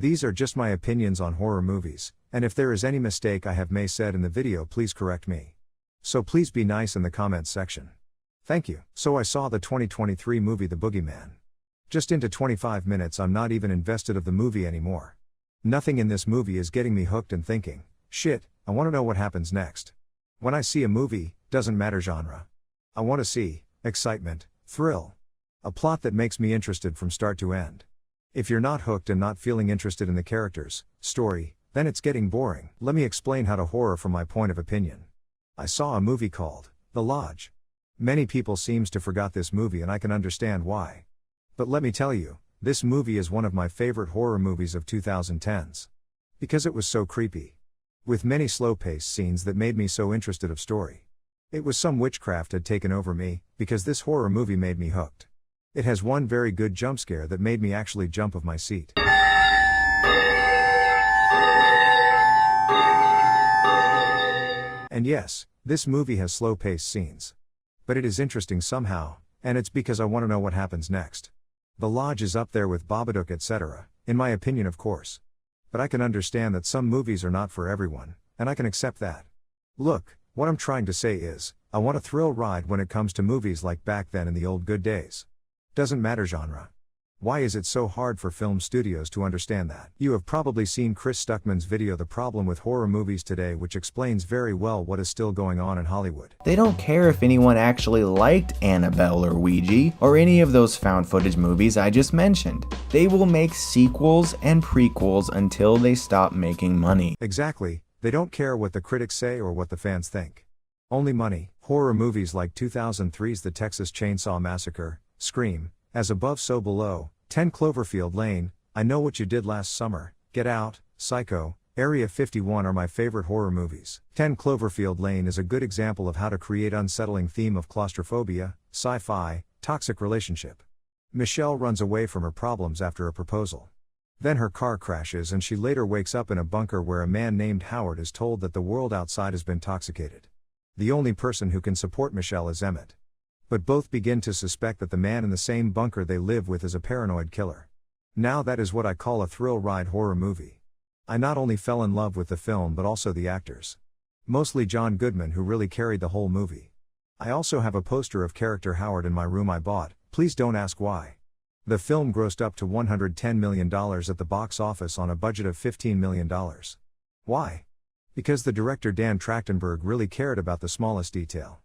These are just my opinions on horror movies, and if there is any mistake I have may said in the video, please correct me. So please be nice in the comments section. Thank you. So I saw the 2023 movie The Boogeyman. Just into 25 minutes I'm not even invested of the movie anymore. Nothing in this movie is getting me hooked and thinking, shit, I want to know what happens next. When I see a movie, doesn't matter genre. I want to see excitement, thrill. A plot that makes me interested from start to end. If you're not hooked and not feeling interested in the characters, story, then it's getting boring. Let me explain how to horror from my point of opinion. I saw a movie called The Lodge. Many people seems to forgot this movie and I can understand why. But let me tell you, this movie is one of my favorite horror movies of 2010s. Because it was so creepy. With many slow-paced scenes that made me so interested of story. It was some witchcraft had taken over me, because this horror movie made me hooked. It has one very good jump scare that made me actually jump off my seat. And yes, this movie has slow-paced scenes. But it is interesting somehow, and it's because I want to know what happens next. The Lodge is up there with Babadook etc., in my opinion of course. But I can understand that some movies are not for everyone, and I can accept that. Look, what I'm trying to say is, I want a thrill ride when it comes to movies like back then in the old good days. Doesn't matter genre. Why is it so hard for film studios to understand that? You have probably seen Chris Stuckman's video The Problem with Horror Movies Today, which explains very well what is still going on in Hollywood. They don't care if anyone actually liked Annabelle or Ouija or any of those found footage movies I just mentioned. They will make sequels and prequels until they stop making money. Exactly, they don't care what the critics say or what the fans think. Only money. Horror movies like 2003's The Texas Chainsaw Massacre, Scream, As Above So Below, 10 Cloverfield Lane, I Know What You Did Last Summer, Get Out, Psycho, Area 51 are my favorite horror movies. 10 Cloverfield Lane is a good example of how to create unsettling theme of claustrophobia, sci-fi, toxic relationship. Michelle runs away from her problems after a proposal. Then her car crashes and she later wakes up in a bunker where a man named Howard is told that the world outside has been toxicated. The only person who can support Michelle is Emmett. But both begin to suspect that the man in the same bunker they live with is a paranoid killer. Now that is what I call a thrill ride horror movie. I not only fell in love with the film but also the actors. Mostly John Goodman, who really carried the whole movie. I also have a poster of character Howard in my room I bought, please don't ask why. The film grossed up to $110 million at the box office on a budget of $15 million. Why? Because the director Dan Trachtenberg really cared about the smallest detail.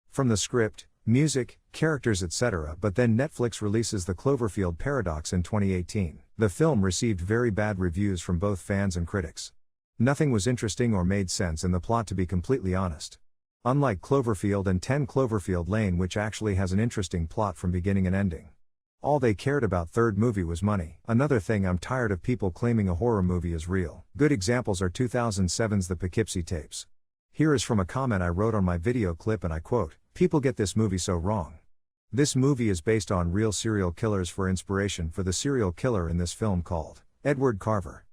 From the script, music, characters etc. But then Netflix releases The Cloverfield Paradox in 2018. The film received very bad reviews from both fans and critics. Nothing was interesting or made sense in the plot, to be completely honest. Unlike Cloverfield and 10 Cloverfield Lane, which actually has an interesting plot from beginning and ending. All they cared about third movie was money. Another thing, I'm tired of people claiming a horror movie is real. Good examples are 2007's The Poughkeepsie Tapes. Here is from a comment I wrote on my video clip and I quote, "People get this movie so wrong. This movie is based on real serial killers for inspiration for the serial killer in this film called Edward Carver.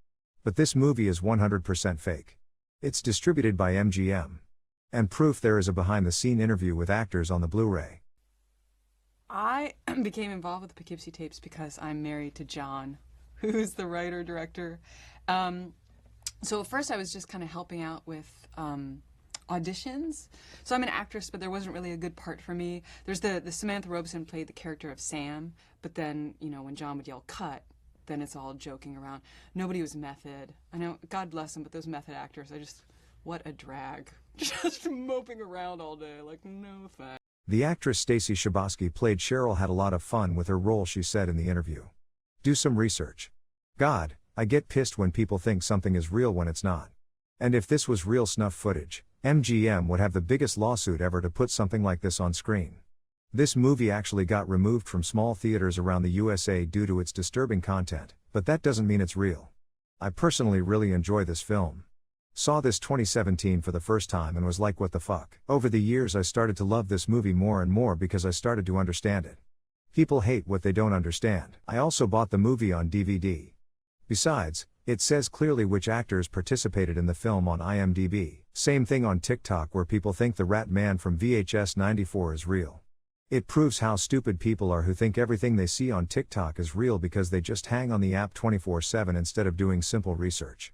But this movie is 100% fake. It's distributed by MGM. And proof there is a behind-the-scene interview with actors on the Blu-ray." I became involved with the Poughkeepsie Tapes because I'm married to John, who's the writer-director. So at first I was just kind of helping out with auditions. So I'm an actress, but there wasn't really a good part for me. There's the Samantha Robeson played the character of Sam, but then, you know, when John would yell cut, then it's all joking around. Nobody was method. I know, God bless them, but those method actors, what a drag. Just moping around all day, like, no thanks. The actress Stacy Chbosky played Cheryl had a lot of fun with her role, she said in the interview. Do some research. God, I get pissed when people think something is real when it's not. And if this was real snuff footage, MGM would have the biggest lawsuit ever to put something like this on screen. This movie actually got removed from small theaters around the USA due to its disturbing content, but that doesn't mean it's real. I personally really enjoy this film. Saw this 2017 for the first time and was like, what the fuck? Over the years I started to love this movie more and more because I started to understand it. People hate what they don't understand. I also bought the movie on DVD. Besides, it says clearly which actors participated in the film on IMDb. Same thing on TikTok where people think the Rat Man from VHS 94 is real. It proves how stupid people are who think everything they see on TikTok is real because they just hang on the app 24/7 instead of doing simple research.